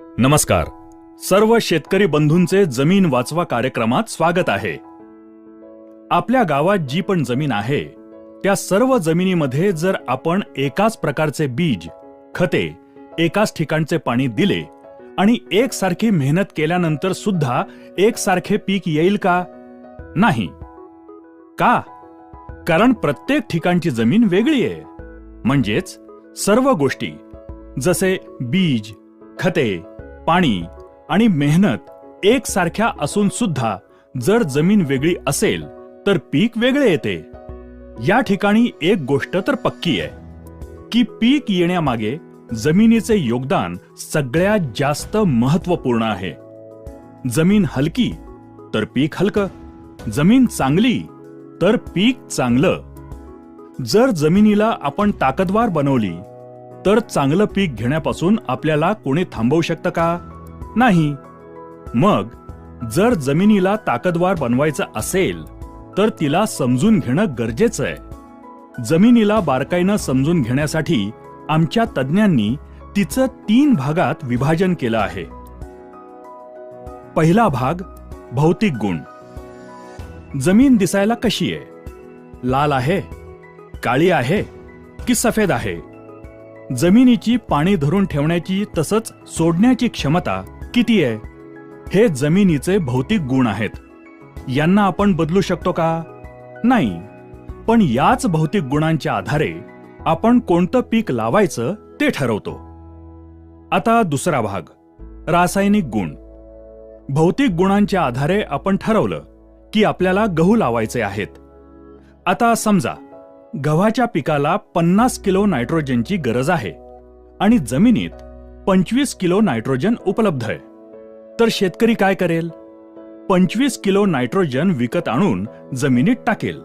नमस्कार. सर्व शेतकरी बंधूंचे जमीन वाचवा कार्यक्रमात स्वागत आहे. आपल्या गावात जी पण जमीन आहे त्या सर्व जमिनीमध्ये जर आपण एकाच प्रकारचे बीज, खते, एकाच ठिकाणचे पाणी दिले आणि एकसारखी मेहनत केल्यानंतर सुद्धा एकसारखे पीक येईल का? नाही. का? कारण प्रत्येक ठिकाणची जमीन वेगळी आहे. म्हणजेच सर्व गोष्टी जसे बीज, खते, पाणी आणि मेहनत एकसारख्या असून सुद्धा जर जमीन वेगळी असेल तर पीक वेगळे येते. या ठिकाणी एक गोष्ट तर पक्की आहे की पीक येण्यामागे जमिनीचे योगदान सगळ्यात जास्त महत्त्वपूर्ण आहे. जमीन हलकी तर पीक हलकं, जमीन चांगली तर पीक चांगलं. जर जमिनीला आपण ताकदवार बनवली तर चांगलं पीक घेण्यापासून आपल्याला कोणी थांबवू शकतं का? नाही. मग जर जमिनीला ताकदवार बनवायचं असेल तर तिला समजून घेणं गरजेचं आहे. जमिनीला बारकाईनं समजून घेण्यासाठी आमच्या तज्ज्ञांनी तिचं 3 भागात विभाजन केलं आहे. पहिला भाग भौतिक गुण. जमीन दिसायला कशी आहे? लाल आहे, काळी आहे की सफेद आहे? जमिनीची पाणी धरून ठेवण्याची तसंच सोडण्याची क्षमता किती आहे? हे जमिनीचे भौतिक गुण आहेत. यांना आपण बदलू शकतो का? नाही. पण याच भौतिक गुणांच्या आधारे आपण कोणतं पीक लावायचं ते ठरवतो. आता दुसरा भाग रासायनिक गुण. भौतिक गुणांच्या आधारे आपण ठरवलं की आपल्याला गहू लावायचे आहेत. आता समजा गव्हाच्या पिकाला 50 किलो नायट्रोजनची गरज आहे आणि जमिनीत 25 किलो नायट्रोजन उपलब्ध आहे. तर शेतकरी काय करेल? 25 किलो नायट्रोजन विकत आणून जमिनीत टाकेल.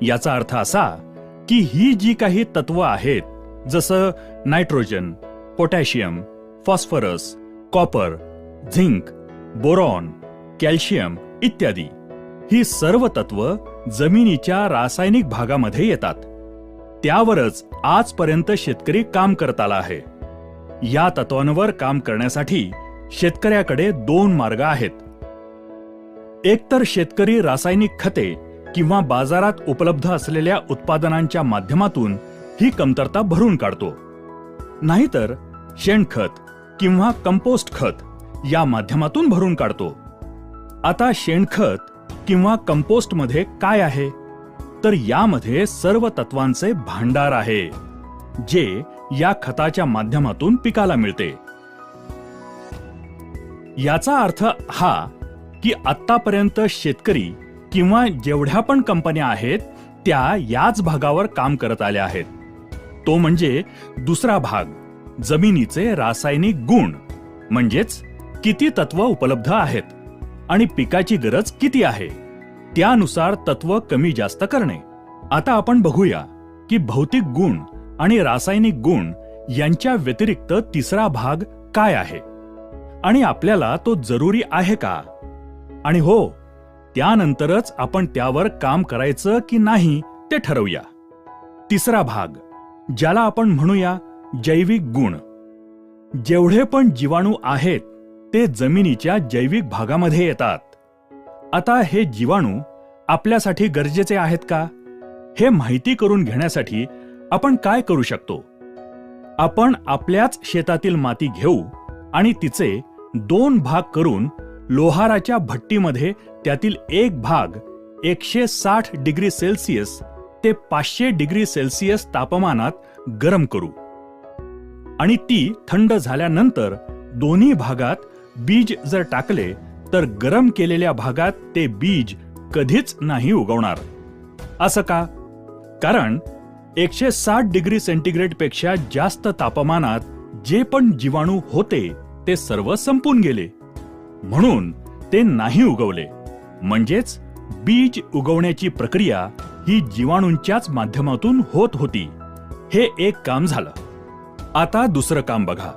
याचा अर्थ असा की ही जी काही तत्व आहेत जसं nitrogen, potassium, phosphorus, copper, zinc, boron, calcium इत्यादी, ही सर्व तत्व जमिनीच्या रासायनिक भागामध्ये येतात. त्यावरच आजपर्यंत शेतकरी काम करत आला आहे. या तत्वांवर काम करण्यासाठी शेतकऱ्याकडे 2 मार्ग आहेत. एकतर शेतकरी रासायनिक खते किंवा बाजारात उपलब्ध असलेल्या उत्पादनांच्या माध्यमातून ही कमतरता भरून काढतो, नाहीतर शेणखत किंवा कंपोस्ट खत या माध्यमातून भरून काढतो. आता शेणखत किंवा कंपोस्टमध्ये काय आहे? तर यामध्ये सर्व तत्वांचे भांडार आहे जे या खताच्या माध्यमातून पिकाला मिळते. याचा अर्थ हा की आत्तापर्यंत शेतकरी किंवा जेवढ्या पण कंपन्या आहेत त्या याच भागावर काम करत आल्या आहेत. तो म्हणजे दुसरा भाग, जमिनीचे रासायनिक गुण. म्हणजेच किती तत्व उपलब्ध आहेत आणि पिकाची गरज किती आहे त्यानुसार तत्व कमी जास्त करणे. आता आपण बघूया की भौतिक गुण आणि रासायनिक गुण यांच्या व्यतिरिक्त तिसरा भाग काय आहे आणि आपल्याला तो जरुरी आहे का? आणि हो, त्यानंतरच आपण त्यावर काम करायचं की नाही ते ठरवूया. तिसरा भाग, ज्याला आपण म्हणूया जैविक गुण. जेवढे पण जीवाणू आहेत ते जमिनीच्या जैविक भागामध्ये येतात. आता हे जीवाणू आपल्यासाठी गरजेचे आहेत का? हे माहिती करून घेण्यासाठी आपण काय करू शकतो? आपण आपल्याच शेतातील माती घेऊ आणि तिचे 2 भाग करून लोहाराच्या भट्टीमध्ये त्यातील एक भाग 160 डिग्री सेल्सिअस ते 500 डिग्री सेल्सिअस तापमानात गरम करू आणि ती थंड झाल्यानंतर दोन्ही भागात बीज जर टाकले तर गरम केलेल्या भागात ते बीज कधीच नाही उगवणार. असं का? कारण 160 डिग्री सेंटीग्रेड पेक्षा जास्त तापमानात जे पण जीवाणू होते ते सर्व संपून गेले, म्हणून ते नाही उगवले. म्हणजेच बीज उगवण्याची प्रक्रिया ही जीवाणूंच्याच माध्यमातून होत होती. हे एक काम झालं. आता दुसरं काम बघा.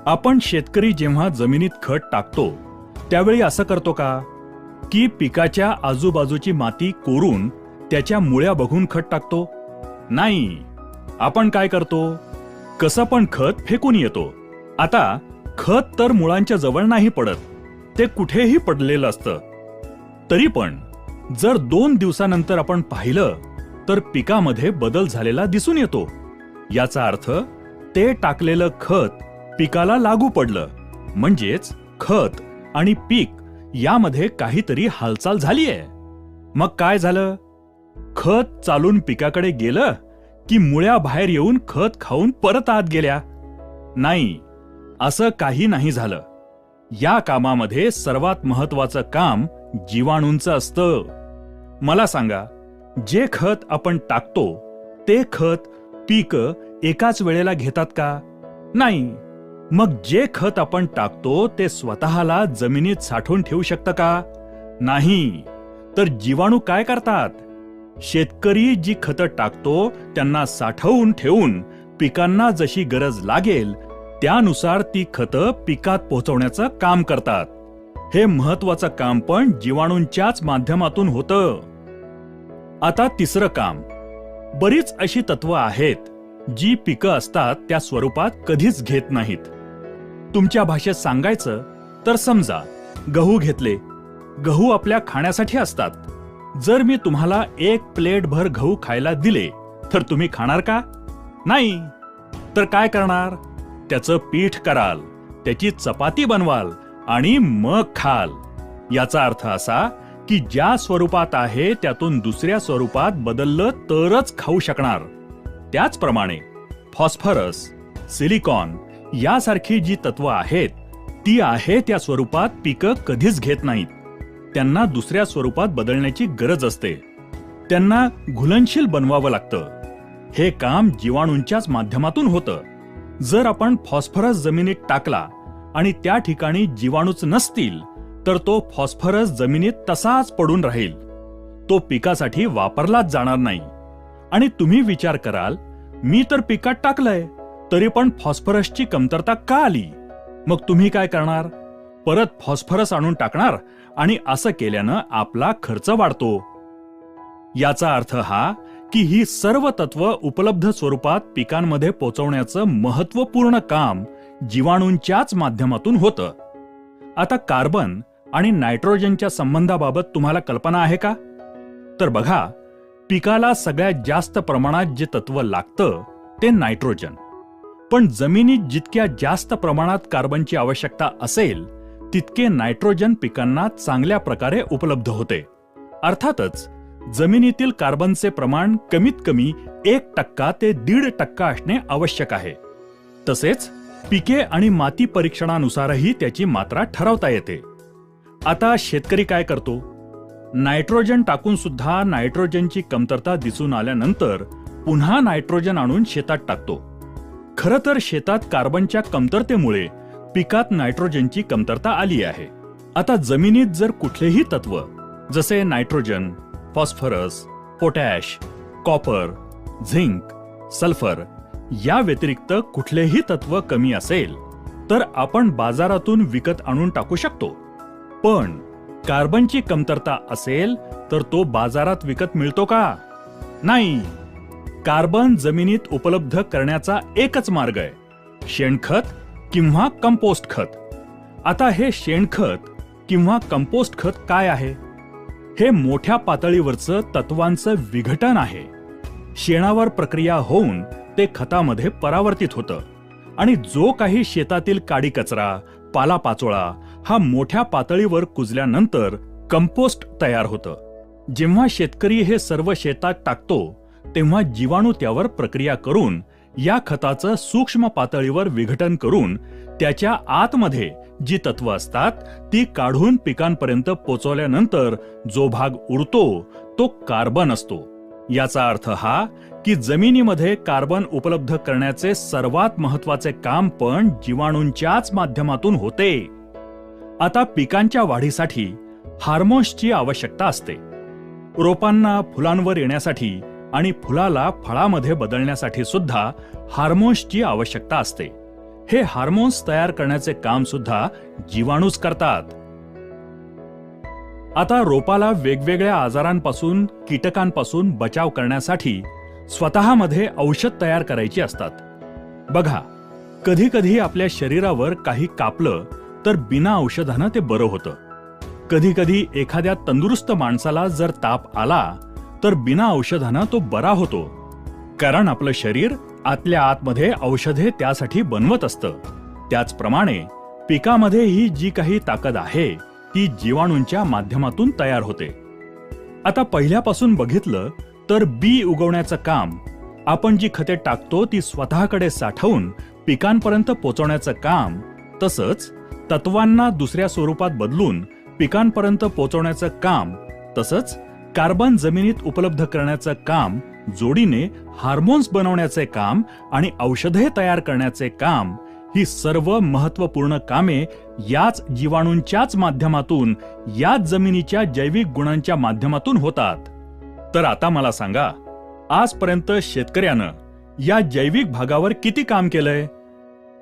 आपण शेतकरी जेव्हा जमिनीत खत टाकतो त्यावेळी असं करतो का की पिकाच्या आजूबाजूची माती कोरून त्याच्या मुळ्या बघून खत टाकतो? नाही. आपण काय करतो? कसं पण खत फेकून येतो. आता खत तर मुळांच्या जवळ नाही पडत, ते कुठेही पडलेलं असतं. तरी पण जर 2 दिवसानंतर आपण पाहिलं तर पिकामध्ये बदल झालेला दिसून येतो. याचा अर्थ ते टाकलेलं खत पिकाला लागू पडलं, म्हणजेच खत आणि पीक यामध्ये काहीतरी हालचाल झालीये. मग काय झालं? खत चालून पिकाकडे गेलं की मुळ्या बाहेर येऊन खत खाऊन परत आत गेल्या? नाही, असं काही नाही झालं. या कामामध्ये सर्वात महत्वाचं काम जीवाणूंचं असतं. मला सांगा, जे खत आपण टाकतो ते खत पीक एकाच वेळेला घेतात का? नाही. मग जे खत आपण टाकतो ते स्वतःला जमिनीत साठवून ठेवू शकतं का? नाही. तर जीवाणू काय करतात? शेतकरी जी खतं टाकतो त्यांना साठवून ठेवून पिकांना जशी गरज लागेल त्यानुसार ती खतं पिकात पोहोचवण्याचं काम करतात. हे महत्वाचं काम पण जीवाणूंच्याच माध्यमातून होतं. आता तिसरं काम. बरीच अशी तत्व आहेत जी पिकं असतात त्या स्वरूपात कधीच घेत नाहीत. तुमच्या भाषेत सांगायचं तर समजा गहू घेतले. गहू आपल्या खाण्यासाठी असतात. जर मी तुम्हाला 1 प्लेट भर गहू खायला दिले तर तुम्ही खाणार का? नाही. तर काय करणार? त्याचं पीठ कराल, त्याची चपाती बनवाल आणि मग खाल. याचा अर्थ असा की ज्या स्वरूपात आहे त्यातून दुसऱ्या स्वरूपात बदललं तरच खाऊ शकणार. त्याचप्रमाणे फॉस्फरस, सिलिकॉन यासारखी जी तत्व आहेत ती आहे त्या स्वरूपात पिकं कधीच घेत नाहीत. त्यांना दुसऱ्या स्वरूपात बदलण्याची गरज असते. त्यांना घुलनशील बनवावं लागतं. हे काम जीवाणूंच्याच माध्यमातून होतं. जर आपण फॉस्फरस जमिनीत टाकला आणि त्या ठिकाणी जीवाणूच नसतील तर तो फॉस्फरस जमिनीत तसाच पडून राहील. तो पिकासाठी वापरलाच जाणार नाही. आणि तुम्ही विचार कराल, मी तर पिकात टाकलंय तरी पण फॉस्फरसची कमतरता का आली? मग तुम्ही काय करणार? परत फॉस्फरस आणून टाकणार आणि असं केल्यानं आपला खर्च वाढतो. याचा अर्थ हा की ही सर्व तत्व उपलब्ध स्वरूपात पिकांमध्ये पोहोचवण्याचं महत्त्वपूर्ण काम जीवाणूंच्याच माध्यमातून होतं. आता कार्बन आणि नायट्रोजनच्या संबंधाबाबत तुम्हाला कल्पना आहे का? तर बघा, पिकाला सगळ्यात जास्त प्रमाणात जे तत्व लागतं ते नायट्रोजन. पण जमिनीत जितक्या जास्त प्रमाणात कार्बनची आवश्यकता असेल तितके नायट्रोजन पिकांना चांगल्या प्रकारे उपलब्ध होते. अर्थातच जमिनीतील कार्बनचे प्रमाण कमीत कमी 1% ते 1.5% असणे आवश्यक आहे. तसेच पिके आणि माती परीक्षणानुसारही त्याची मात्रा ठरवता येते. आता शेतकरी काय करतो? नायट्रोजन टाकून सुद्धा नायट्रोजनची कमतरता दिसून आल्यानंतर पुन्हा नायट्रोजन आणून शेतात टाकतो. खरं तर शेतात कार्बनच्या कमतरतेमुळे पिकात नायट्रोजनची कमतरता आली आहे. आता जमिनीत जर कुठलेही तत्व जसे nitrogen, phosphorus, potash, copper, zinc, sulphur या व्यतिरिक्त कुठलेही तत्व कमी असेल तर आपण बाजारातून विकत आणून टाकू शकतो. पण कार्बनची कमतरता असेल तर तो बाजारात विकत मिळतो का? नाही. कार्बन जमिनीत उपलब्ध करण्याचा एकच मार्ग आहे, शेणखत किंवा कंपोस्ट खत. आता हे शेणखत किंवा कंपोस्ट खत काय आहे? हे मोठ्या पातळीवरचं तत्वांचं विघटन आहे. शेणावर प्रक्रिया होऊन ते खतामध्ये परावर्तित होतं आणि जो काही शेतातील काडी कचरा, पालापाचोळा हा मोठ्या पातळीवर कुजल्यानंतर कंपोस्ट तयार होतं. जेव्हा शेतकरी हे सर्व शेतात टाकतो तेव्हा जीवाणू त्यावर प्रक्रिया करून या खताचं सूक्ष्म पातळीवर विघटन करून त्याच्या आतमध्ये जी तत्व असतात ती काढून पिकांपर्यंत पोचवल्यानंतर जो भाग उरतो तो कार्बन असतो. याचा अर्थ हा की जमिनीमध्ये कार्बन उपलब्ध करण्याचे सर्वात महत्वाचे काम पण जीवाणूंच्याच माध्यमातून होते. आता पिकांच्या वाढीसाठी हार्मोन्सची आवश्यकता असते. रोपांना फुलांवर येण्यासाठी आणि फुलाला फळामध्ये बदलण्यासाठी सुद्धा हार्मोन्सची आवश्यकता असते. हे हार्मोन्स तयार करण्याचे काम सुद्धा जीवाणूच करतात. आता रोपाला वेगवेगळ्या आजारांपासून, कीटकांपासून बचाव करण्यासाठी स्वतःमध्ये औषध तयार करायची असतात. बघा, कधी कधी आपल्या शरीरावर काही कापलं तर बिना औषधानं ते बरं होतं. कधी कधी एखाद्या तंदुरुस्त माणसाला जर ताप आला तर बिना औषधानं तो बरा होतो. कारण आपलं शरीर आतल्या आतमध्ये औषधे त्यासाठी बनवत असतं. त्याचप्रमाणे पिकामध्ये ही जी काही ताकद आहे ती जीवाणूंच्या माध्यमातून तयार होते. आता पहिल्यापासून बघितलं तर बी उगवण्याचं काम, आपण जी खते टाकतो ती स्वतःकडे साठवून पिकांपर्यंत पोहोचवण्याचं काम, तसंच तत्वांना दुसऱ्या स्वरूपात बदलून पिकांपर्यंत पोहोचवण्याचं काम, तसंच कार्बन जमिनीत उपलब्ध करण्याचं काम, जोडीने हार्मोन्स बनवण्याचे काम आणि औषधे तयार करण्याचे काम, ही सर्व महत्त्वपूर्ण कामे याच जीवाणूंच्याच माध्यमातून, याच जमिनीच्या जैविक गुणांच्या माध्यमातून होतात. तर आता मला सांगा, आजपर्यंत शेतकऱ्यानं या जैविक भागावर किती काम केलंय?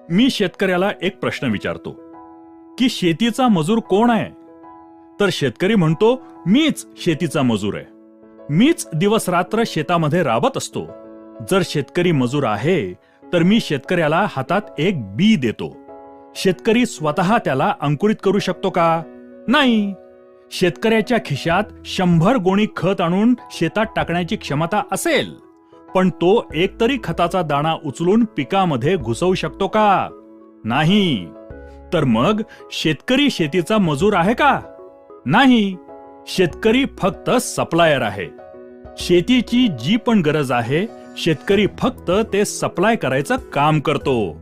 मी शेतकऱ्याला एक प्रश्न विचारतो की शेतीचा मजूर कोण आहे? तर शेतकरी म्हणतो, मीच शेतीचा मजूर आहे. मीच दिवस रात्र शेतामध्ये राबत असतो. जर शेतकरी मजूर आहे तर मी शेतकऱ्याला हातात एक बी देतो. शेतकरी स्वतः त्याला अंकुरित करू शकतो का? नाही. शेतकऱ्याच्या खिशात 100 गोणी खत आणून शेतात टाकण्याची क्षमता असेल, पण तो एकतरी खताचा दाणा उचलून पिकामध्ये घुसवू शकतो का? नाही. तर मग शेतकरी शेतीचा मजूर आहे का? नाही. शेतकरी फक्त सप्लायर आहे. शेतीची जी पण गरज आहे शेतकरी फक्त ते सप्लाय करायचं काम करतो.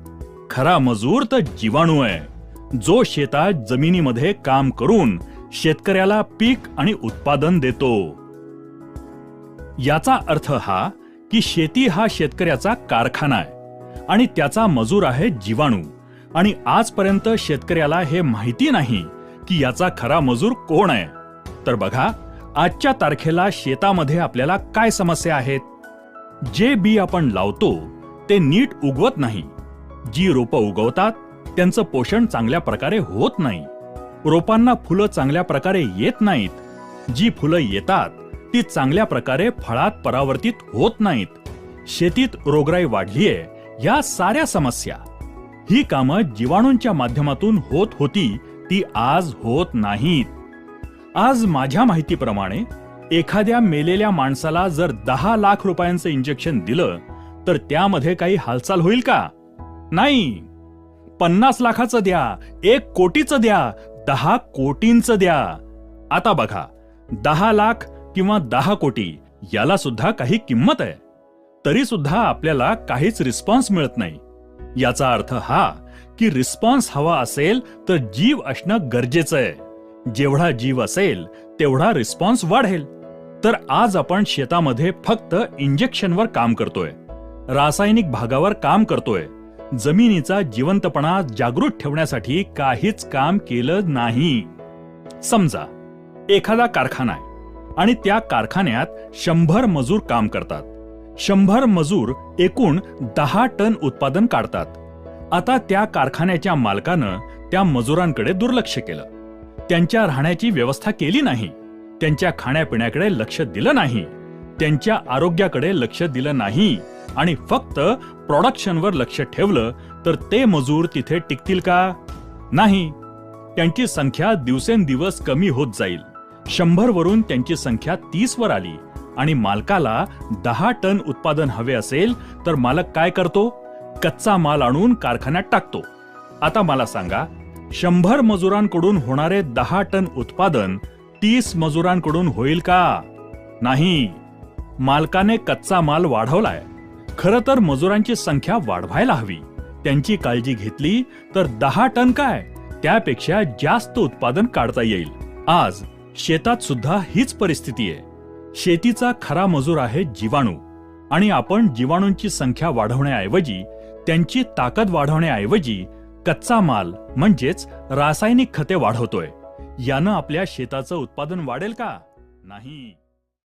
खरा मजूर तर जीवाणू आहे, जो शेतात जमिनीमध्ये काम करून शेतकऱ्याला पीक आणि उत्पादन देतो. याचा अर्थ हा की शेती हा शेतकऱ्याचा कारखाना आहे आणि त्याचा मजूर आहे जीवाणू. आणि आजपर्यंत शेतकऱ्याला हे माहिती नाही की याचा खरा मजूर कोण आहे. तर बघा, आजच्या तारखेला शेतामध्ये आपल्याला काय समस्या आहेत? जे बी आपण लावतो ते नीट उगवत नाही. जी रोपं उगवतात त्यांचं पोषण चांगल्या प्रकारे होत नाही. रोपांना फुलं चांगल्या प्रकारे येत नाहीत. जी फुलं येतात ती चांगल्या प्रकारे फळात परावर्तित होत नाहीत. शेतीत रोगराई वाढलीये. या साऱ्या समस्या, ही कामं जीवाणूंच्या माध्यमातून होत होती, ती आज होत नाहीत. आज माझ्या माहितीप्रमाणे एखाद्या मेलेल्या माणसाला जर 10 लाख रुपयांचं इंजेक्शन दिलं तर त्यामध्ये काही हालचाल होईल का? नाही. 50 लाखाचं द्या, 1 कोटीचं द्या, 10 कोटींचं द्या. आता बघा, 10 लाख किंवा 10 कोटी याला सुद्धा काही किंमत आहे. तरी सुद्धा आपल्याला काहीच रिस्पॉन्स मिळत नाही. याचा अर्थ हा की रिस्पॉन्स हवा असेल तर जीव असणं गरजेचं आहे. जेवढा जीव असेल तेवढा रिस्पॉन्स वाढेल. तर आज आपण शेतामध्ये फक्त इंजेक्शनवर काम करतोय, रासायनिक भागावर काम करतोय. जमिनीचा जिवंतपणा जागृत ठेवण्यासाठी काहीच काम केलं नाही. समजा एखादा कारखाना आहे आणि त्या कारखान्यात 100 मजूर काम करतात. 100 मजूर एकूण 10 टन उत्पादन काढतात. आता त्या कारखान्याच्या मालकानं त्या मजुरांकडे दुर्लक्ष केलं. त्यांच्या राहण्याची व्यवस्था केली नाही. त्यांच्या खाण्यापिण्याकडे लक्ष दिलं नाही. त्यांच्या आरोग्याकडे लक्ष दिलं नाही आणि फक्त प्रोडक्शनवर लक्ष ठेवलं तर ते मजूर तिथे टिकतील का? नाही. त्यांची संख्या दिवसेंदिवस कमी होत जाईल. 100 वरून त्यांची संख्या 30 वर आली आणि मालकाला 10 टन उत्पादन हवे असेल तर मालक काय करतो? कच्चा माल आणून कारखान्यात टाकतो. आता मला सांगा, 100 मजुरांकडून होणारे 10 टन उत्पादन 30 मजुरांकडून होईल का? नाही. मालकाने कच्चा माल वाढवलाय. खरं तर मजुरांची संख्या वाढवायला हवी. त्यांची काळजी घेतली तर 10 टन काय, त्यापेक्षा जास्त उत्पादन काढता येईल. आज शेतात सुद्धा हीच परिस्थिती आहे. शेतीचा खरा मजूर आहे जीवाणू आणि आपण जीवाणूंची संख्या वाढवण्याऐवजी, त्यांची ताकद वाढवण्याऐवजी कच्चा माल म्हणजेच रासायनिक खते वाढवतोय. यानं आपल्या शेताचं उत्पादन वाढेल का? नाही.